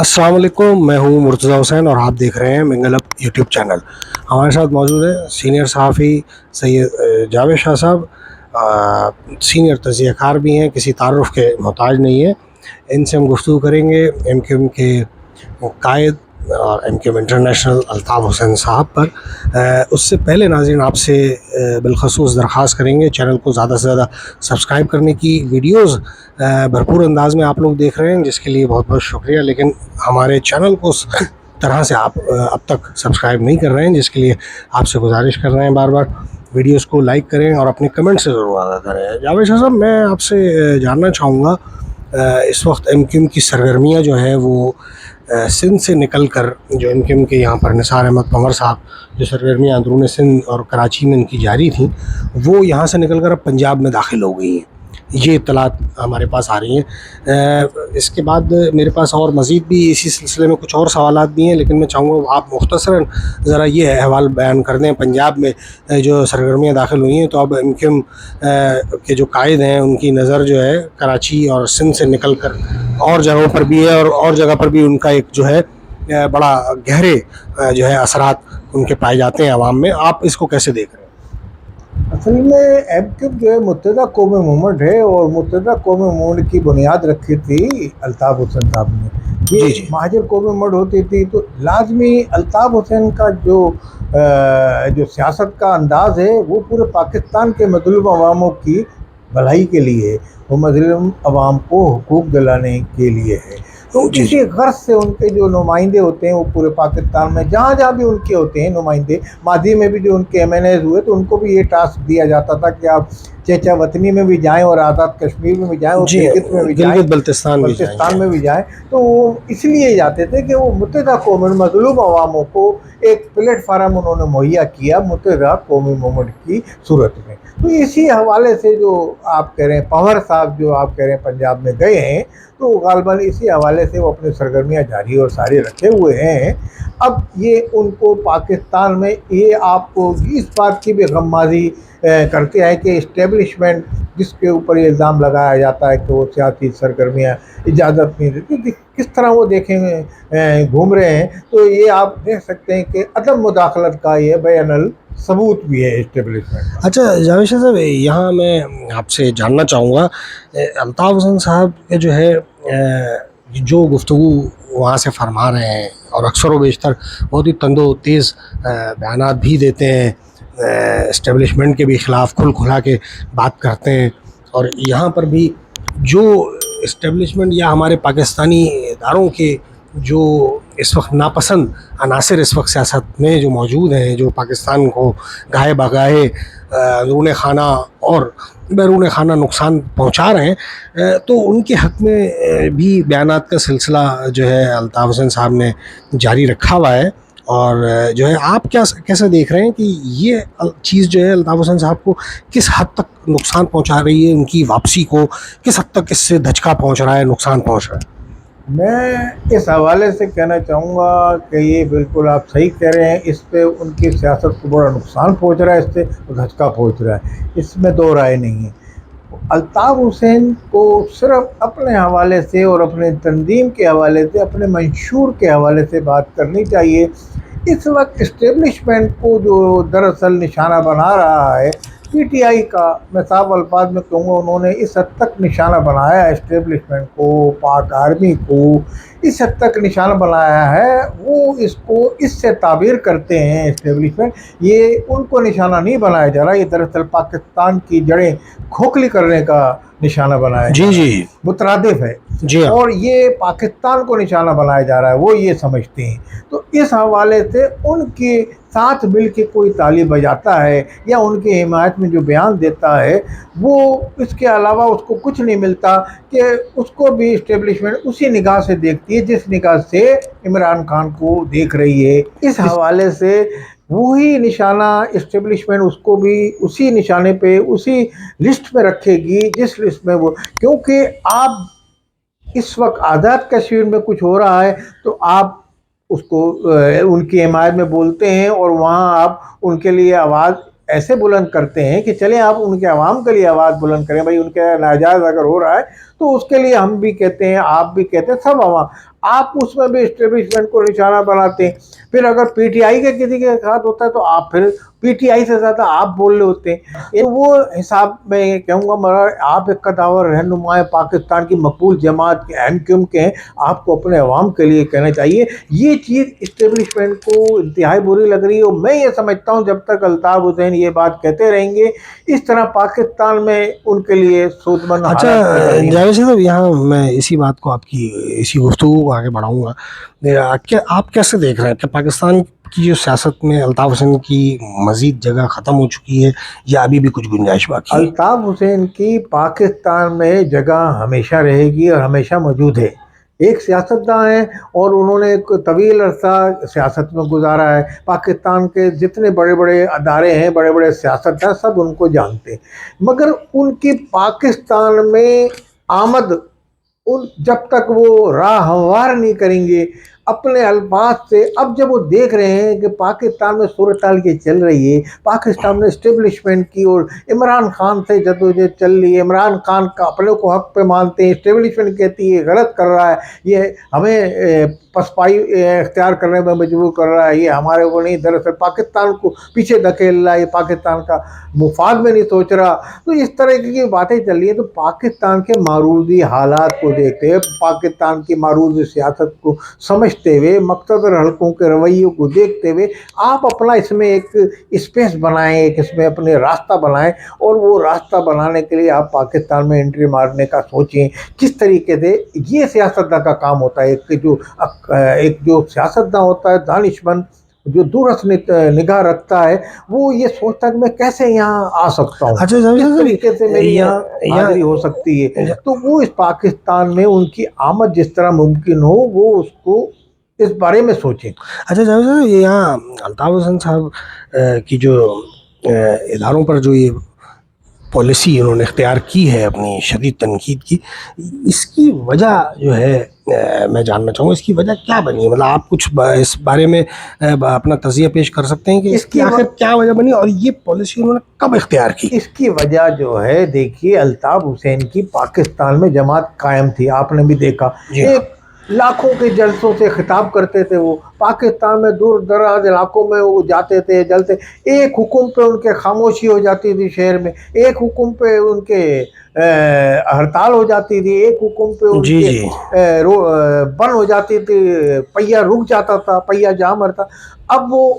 अस्सलाम वालेकुम, मैं हूँ मुर्तज़ा हुसैन और आप देख रहे हैं मिंगल अप यूट्यूब चैनल। हमारे साथ मौजूद है सीनियर सहाफ़ी सैयद जावेद शाह साहब। सीनियर तज़कियाकार भी हैं, किसी तारुफ के मोहताज नहीं है। इनसे हम गुफ्तगू करेंगे MQM के कायद और MQM इंटरनेशनल अल्ताफ़ हुसैन साहब पर। उससे पहले नाज़रीन आपसे बिलखसूस दरख्वास्त करेंगे चैनल को ज़्यादा से ज़्यादा सब्सक्राइब करने की। वीडियोज़ भरपूर अंदाज में आप लोग देख रहे हैं, जिसके लिए बहुत बहुत शुक्रिया। लेकिन हमारे चैनल को उस तरह से आप अब तक सब्सक्राइब नहीं कर रहे हैं, जिसके लिए आपसे गुजारिश कर रहे हैं बार बार वीडियोज़ को लाइक करें और अपने कमेंट से ज़रूर आगाह करें। जावेद शाह साहब, मैं आपसे जानना चाहूँगा, इस वक्त MQM की सरगर्मियाँ जो है वो सिंध से निकल कर, जो MQM के यहाँ पर निसार अहमद पंवर साहब जो सरगर्मियाँ अंदरून सिंध और कराची में इनकी जारी थी, वो यहाँ से निकल कर अब पंजाब में दाखिल हो गई हैं। ये इत्तलात हमारे पास आ रही हैं। इसके बाद मेरे पास और मज़ीद भी इसी सिलसिले में कुछ और सवालात भी हैं, लेकिन मैं चाहूँगा आप मुख्तसरन ज़रा ये अहवाल बयान कर दें। पंजाब में जो सरगर्मियाँ दाखिल हुई हैं, तो अब MQM के जो कायद हैं उनकी नज़र जो है कराची और सिंध से निकल कर और जगहों पर भी है, और जगह पर भी उनका एक जो है बड़ा गहरे जो है असरात उनके पाए जाते हैं अवाम में। आप इसको कैसे देख रहे हैं? असल में MQM जो है मुत्तहिदा कौमी मूवमेंट है, और मुत्तहिदा कौमी मूवमेंट की बुनियाद रखी थी अल्ताफ़ हुसैन साहब ने। ये महाजर कौमी मूवमेंट होती थी, तो लाजमी अल्ताफ़ हुसैन का जो सियासत का अंदाज़ है वो पूरे पाकिस्तान के मज़लूम अवामों की भलाई के लिए है, वो मज़लूम अवाम को हुकूक दिलाने के लिए है। तो इसी गर्ज से उनके जो नुमाइंदे होते हैं वो पूरे पाकिस्तान में जहाँ जहाँ भी उनके होते हैं नुमाइंदे, माजी में भी जो उनके MNAs हुए तो उनको भी ये टास्क दिया जाता था कि आप चेचा वतनी में भी जाएं और आज़ाद कश्मीर में भी जाएं और गिलगित में भी जाएं, बल्तिस्तान में भी जाएं। तो वो इसलिए जाते थे कि वो मुत्तहिदा कौमी मज़लूम अवामों को एक प्लेटफार्म उन्होंने मुहैया किया मुत्तहिदा कौमी मूवमेंट की सूरत में। तो इसी हवाले से जो आप कह रहे हैं पंवर साहब जो आप कह रहे हैं पंजाब में गए हैं, तो गालबन इसी हवाले से वो अपनी सरगर्मियाँ जारी और सारी रखे हुए हैं। अब ये उनको पाकिस्तान में ये आपको इस बात की भी गम्माज़ी करते हैं कि इस्टेब्लिशमेंट जिसके ऊपर ये इल्ज़ाम लगाया जाता है कि वो सियासी सरगर्मियाँ इजाज़त नहीं देती, किस तरह वो देखें घूम रहे हैं। तो ये आप देख सकते हैं कि अदम मुदाखलत का ये बैनल सबूत भी है इस्टेब्लिशमेंट। अच्छा जावेद शाह साहब, यहाँ मैं आपसे जानना चाहूँगा, अल्ताफ़ हुसैन साहब के जो है जो गुफ्तगू वहाँ से फरमा रहे हैं, और अक्सर व बेशतर बहुत ही तंदो तेज़ बयानात भी देते हैं, इस्टेब्लिशमेंट के भी ख़िलाफ़ खुल खुला के बात करते हैं। और यहाँ पर भी जो इस्टेब्लिशमेंट या हमारे पाकिस्तानी इदारों के जो इस वक्त नापसंद अनासर इस वक्त सियासत में जो मौजूद हैं, जो पाकिस्तान को गाहे बगाहे अंदरून खाना और बैरून खाना नुकसान पहुंचा रहे हैं, तो उनके हक़ में भी बयानात का सिलसिला जो है अल्ताफ़ हुसैन साहब ने जारी रखा हुआ है। और जो है आप कैसे देख रहे हैं कि ये चीज़ जो है अल्ताफ़ हुसैन साहब को किस हद तक नुकसान पहुंचा रही है, उनकी वापसी को किस हद तक इससे धचका पहुंच रहा है, नुकसान पहुंच रहा है? मैं इस हवाले से कहना चाहूँगा कि ये बिल्कुल आप सही कह रहे हैं, इस पे उनकी सियासत को बड़ा नुकसान पहुँच रहा है, इससे धचका पहुँच रहा है, इसमें दो राय नहीं है। अल्ताफ़ हुसैन को सिर्फ अपने हवाले से और अपने तंजीम के हवाले से, अपने मंशूर के हवाले से बात करनी चाहिए। इस वक्त इस्टेब्लिशमेंट को जो दरअसल निशाना बना रहा है PTI का, मैं साफ अल्फाज में कहूँगा उन्होंने इस हद तक निशाना बनाया है इस्टेब्लिशमेंट को, पाक आर्मी को इस हद तक निशाना बनाया है, वो इसको इससे ताबीर करते हैं इस्टेब्लिशमेंट, ये उनको निशाना नहीं बनाया जा रहा, ये दरअसल पाकिस्तान की जड़ें खोखली करने का निशाना बनाया जा रहा है, मुतरादिफ है जी, और ये पाकिस्तान को निशाना बनाया जा रहा है, वो ये समझते हैं। तो इस हवाले से उनके साथ मिल के कोई ताली बजाता है या उनकी हिमायत में जो बयान देता है, वो इसके अलावा उसको कुछ नहीं मिलता कि उसको भी इस्टेब्लिशमेंट उसी निगाह से देखती है जिस निगाह से इमरान खान को देख रही है। इस हवाले से वही निशाना इस्टेब्लिशमेंट उसको भी उसी निशाने पे, उसी लिस्ट में रखेगी जिस लिस्ट में वो, क्योंकि आप इस वक्त आज़ाद कश्मीर में कुछ हो रहा है तो आप उसको उनकी हिमायत में बोलते हैं, और वहाँ आप उनके लिए आवाज़ ऐसे बुलंद करते हैं कि चलें आप उनके आवाम के लिए आवाज़ बुलंद करें, भाई उनके नाजायज़ अगर हो रहा है تو اس کے لیے ہم بھی کہتے ہیں, آپ بھی کہتے ہیں, سب عوام, آپ اس میں بھی اسٹیبلشمنٹ کو نشانہ بناتے ہیں. پھر اگر پی ٹی آئی کے کسی کے ساتھ ہوتا ہے تو آپ پھر پی ٹی آئی سے زیادہ آپ بول رہے ہوتے ہیں. وہ حساب میں کہوں گا مگر آپ ایک قداور رہنما پاکستان کی مقبول جماعت کے اہم کیوں کے ہیں, آپ کو اپنے عوام کے لیے کہنا چاہیے یہ چیز اسٹیبلشمنٹ کو انتہائی بری لگ رہی ہے. اور میں یہ سمجھتا ہوں جب تک الطاف حسین یہ بات کہتے رہیں گے اس طرح پاکستان میں ان کے لیے سود مند اچھا حالات پیدا نہیں. جاوید صاحب, یہاں میں اسی بات کو آپ کی اسی گفتگو کو آگے بڑھاؤں گا. آپ کیسے دیکھ رہے ہیں کہ پاکستان کی جو سیاست میں الطاف حسین کی مزید جگہ ختم ہو چکی ہے یا ابھی بھی کچھ گنجائش باقی ہے؟ الطاف حسین کی پاکستان میں جگہ ہمیشہ رہے گی اور ہمیشہ موجود ہے. ایک سیاستداں ہیں اور انہوں نے ایک طویل عرصہ سیاست میں گزارا ہے. پاکستان کے جتنے بڑے بڑے ادارے ہیں, بڑے بڑے سیاستداں, سب ان کو جانتے ہیں. مگر ان کی پاکستان میں آمد جب تک وہ راہ ہموار نہیں کریں گے اپنے الفاظ سے, اب جب وہ دیکھ رہے ہیں کہ پاکستان میں صورتحال کی چل رہی ہے, پاکستان میں اسٹیبلشمنٹ کی اور عمران خان سے جدوجہد چل رہی ہے, عمران خان کا اپنے کو حق پہ مانتے ہیں, اسٹیبلشمنٹ کہتی ہے غلط کر رہا ہے, یہ ہمیں پسپائی اختیار کرنے میں مجبور کر رہا ہے, یہ ہمارے کو نہیں, دراصل پاکستان کو پیچھے دھکیل رہا ہے, یہ پاکستان کا مفاد میں نہیں سوچ رہا. تو اس طرح کی باتیں چل رہی ہیں. تو پاکستان کے معروضی حالات کو دیکھتے ہوئے, پاکستان کی معروضی سیاست کو سمجھتے ہوئے, مقتدر حلقوں کے رویوں کو دیکھتے ہوئے آپ اپنا اس میں ایک اسپیس بنائیں, ایک اس میں اپنے راستہ بنائیں, اور وہ راستہ بنانے کے لیے آپ پاکستان میں انٹری مارنے کا سوچیں کس طریقے سے. یہ سیاستداں کا کام ہوتا ہے. ایک جو سیاستداں ہوتا ہے, دانشمند جو دورس نگاہ رکھتا ہے, وہ یہ سوچتا ہے کہ میں کیسے یہاں آ سکتا ہوں, اچھا کس طریقے سے میری یہاں حاضری ہو سکتی ہے. تو وہ اس پاکستان میں ان کی آمد جس طرح ممکن ہو وہ اس کو اس بارے میں سوچیں. اچھا جاوید صاحب, یہ یہاں الطاف حسین صاحب کی جو اداروں پر جو یہ پالیسی انہوں نے اختیار کی ہے اپنی شدید تنقید کی, اس کی وجہ جو ہے میں جاننا چاہوں گا, اس کی وجہ کیا بنی ہے؟ مطلب آپ کچھ اس بارے میں اپنا تجزیہ پیش کر سکتے ہیں کہ اس کی آخر کیا وجہ بنی اور یہ پالیسی انہوں نے کب اختیار کی؟ اس کی وجہ جو ہے, دیکھیے, الطاف حسین کی پاکستان میں جماعت قائم تھی, آپ نے بھی دیکھا, ایک لاکھوں کے جلسوں سے خطاب کرتے تھے. وہ پاکستان میں دور دراز علاقوں میں وہ جاتے تھے, جلتے, ایک حکم پہ ان کے خاموشی ہو جاتی تھی شہر میں, ایک حکم پہ ان کے ہڑتال ہو جاتی تھی, ایک حکم پہ ان کے بند ہو جاتی تھی, پہیا رک جاتا تھا, پہیا جام رہتا. اب وہ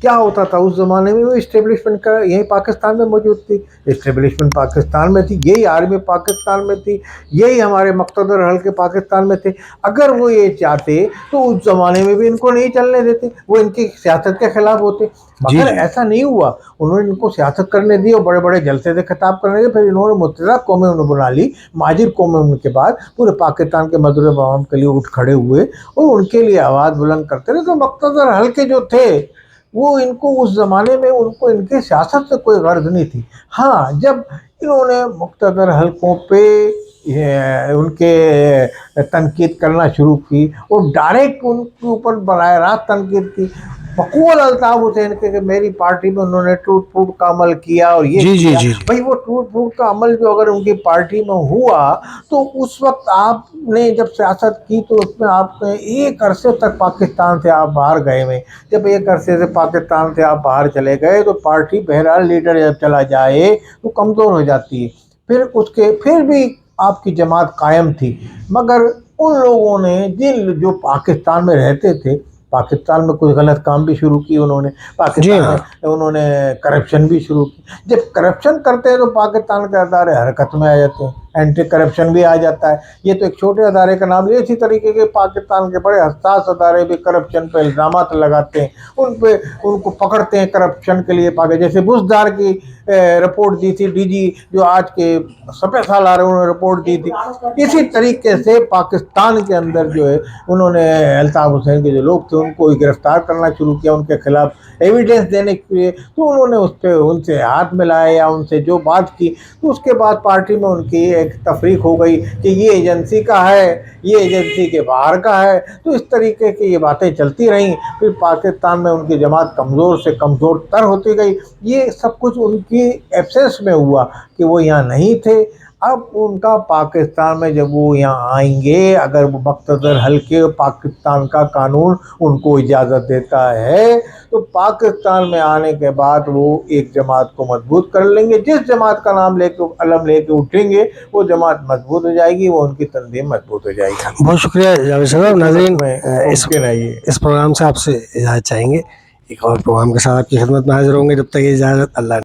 کیا ہوتا تھا اس زمانے میں, وہ اسٹیبلشمنٹ کا یہی پاکستان میں موجود تھی, اسٹیبلشمنٹ پاکستان میں تھی, یہی آرمی پاکستان میں تھی, یہی ہمارے مقتدر حلقے پاکستان میں تھے. اگر وہ یہ چاہتے تو اس زمانے میں بھی ان کو نہیں چلنے دیتے, وہ ان کی سیاست کے خلاف ہوتے. مگر ایسا نہیں ہوا, انہوں نے ان کو سیاست کرنے دی اور بڑے بڑے جلسے سے خطاب کرنے دی. پھر انہوں نے متحدہ قومیں بنا لی, مہاجر قومیں ان کے بعد پورے پاکستان کے مذہب عوام کے لیے اٹھ کھڑے ہوئے اور ان کے لیے آواز بلند کرتے رہے. تو مقتدر حلقے جو تھے وہ ان کو اس زمانے میں ان کو ان کی سیاست سے کوئی غرض نہیں تھی. ہاں, جب انہوں نے مقتدر حلقوں پہ ان کے تنقید کرنا شروع کی اور ڈائریکٹ ان کے اوپر براہ راست تنقید کی, بقول الطاف حسین کے کہ میری پارٹی میں انہوں نے ٹوٹ پھوٹ کا عمل کیا اور یہ کیا. بھائی وہ ٹوٹ پھوٹ کا عمل جو اگر ان کی پارٹی میں ہوا تو اس وقت آپ نے جب سیاست کی تو اس میں آپ نے ایک عرصے تک پاکستان سے آپ باہر گئے ہوئے. جب ایک عرصے سے پاکستان سے آپ باہر چلے گئے تو پارٹی بہرحال لیڈر جب چلا جائے تو کمزور ہو جاتی ہے. پھر بھی آپ کی جماعت قائم تھی. مگر ان لوگوں نے جو پاکستان میں رہتے تھے, پاکستان میں کچھ غلط کام بھی شروع کی انہوں نے, پاکستان میں انہوں نے کرپشن بھی شروع کی. جب کرپشن کرتے ہیں تو پاکستان کے ادارے حرکت میں آ جاتے ہیں, اینٹی کرپشن بھی آ جاتا ہے. یہ تو ایک چھوٹے ادارے کا نام ہے, اسی طریقے کے پاکستان کے بڑے حساس ادارے بھی کرپشن پہ الزامات لگاتے ہیں, ان کو پکڑتے ہیں کرپشن کے لیے. جیسے بزدار کی رپورٹ دی تھی ڈی جی جو آج کے 70 سال آ رہے انہوں نے رپورٹ دی تھی. اسی طریقے سے پاکستان کے اندر جو ہے انہوں نے الطاف حسین کے جو لوگ تھے ان کو گرفتار کرنا شروع کیا, ان کے خلاف ایویڈنس دینے کے لیے. تو انہوں نے اس پہ ان سے ہاتھ ملائے یا ان سے جو بات کی, تو اس کے بعد پارٹی میں ان کی ایک تفریق ہو گئی کہ یہ ایجنسی کا ہے, یہ ایجنسی کے باہر کا ہے. تو اس طریقے کی یہ باتیں چلتی رہیں. پھر پاکستان میں ان کی جماعت کمزور سے کمزور تر ہوتی گئی. یہ سب کچھ ان کی ایبسنس میں ہوا کہ وہ یہاں نہیں تھے. اب उनका पाकिस्तान में जब वो यहाँ आएंगे, अगर वो मख्तसर हल्के पाकिस्तान का कानून उनको इजाज़त देता है, तो पाकिस्तान में आने के बाद वो एक जमात को मजबूत कर लेंगे। जिस जमात का नाम लेके अलम लेके उठेंगे वो जमात मजबूत हो जाएगी, वो उनकी तंजीम मजबूत हो जाएगी। बहुत शुक्रिया जावेद साहब। नाज़रीन, इस प्रोग्राम से आपसे इजाज़त चाहेंगे। एक और प्रोग्राम के साथ आपकी खिदमत में हाजिर होंगे। जब तक ये इजाज़त, अल्लाह।